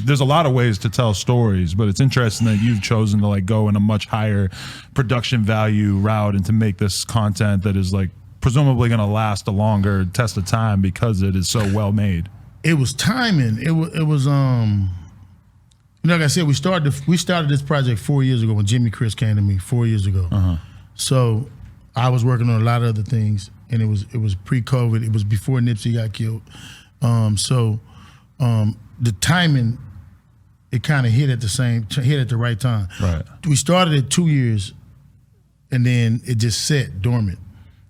there's a lot of ways to tell stories, but it's interesting that you've chosen to like go in a much higher production value route and to make this content that is like presumably going to last a longer test of time because it is so well made. It was timing. It was like I said, we started this project 4 years ago when Jimmy Chris came to me 4 years ago. So I was working on a lot of other things, and it was pre-COVID. It was before Nipsey got killed. The timing, it kind of hit at the right time. Right. We started it 2 years, and then it just sat dormant.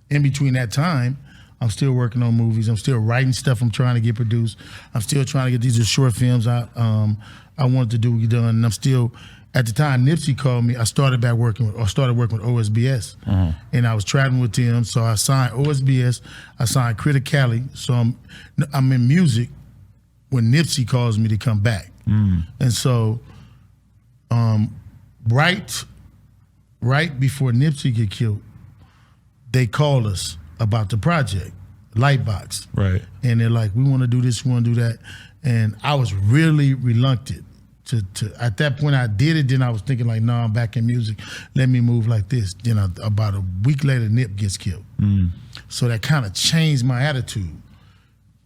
In between that time, I'm still working on movies. I'm still writing stuff I'm trying to get produced. I'm still trying to get these short films out. I wanted to get done, and I'm still. At the time Nipsey called me, I started working with OSBS, and I was traveling with them. So I signed OSBS. I signed Criticality. So I'm in music when Nipsey calls me to come back, and so right before Nipsey get killed, they called us about the project, Lightbox. Right. And they're like, we want to do this, we want to do that. And I was really reluctant to at that point I did it, then I was thinking like, no, I'm back in music. Let me move like this. Then about a week later, Nip gets killed. So that kind of changed my attitude.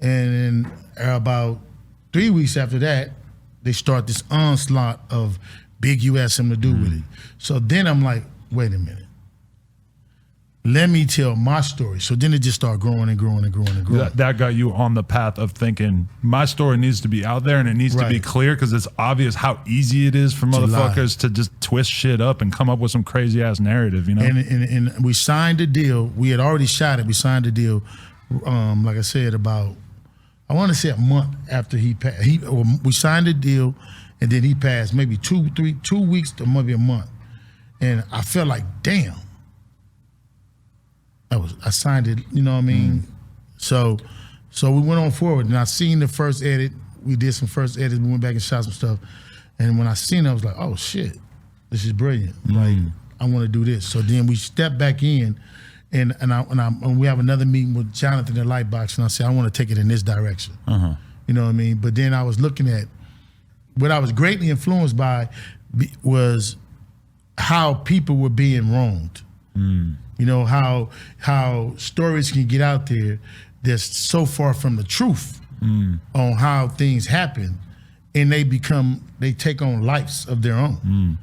And then about 3 weeks after that, they start this onslaught of Big U has something to do with it. So then I'm like, wait a minute. Let me tell my story. So then it just started growing and growing and growing and growing. That got you on the path of thinking, my story needs to be out there and it needs to be clear, because it's obvious how easy it is for motherfuckers to just twist shit up and come up with some crazy ass narrative, you know? And we signed a deal. We had already shot it. We signed a deal, like I said, about, I want to say a month after he passed. We signed a deal and then he passed, maybe 2 weeks to maybe a month. And I felt like, damn. I signed it, you know what I mean? So we went on forward, and I seen the first edit. We did some first edits. We went back and shot some stuff. And when I seen it, I was like, oh shit, this is brilliant. Like, I want to do this. So then we stepped back in, and we have another meeting with Jonathan at Lightbox, and I said, I want to take it in this direction. You know what I mean? But then I was looking at, what I was greatly influenced by was how people were being wronged. You know, how stories can get out there that's so far from the truth on how things happen, and they take on lives of their own.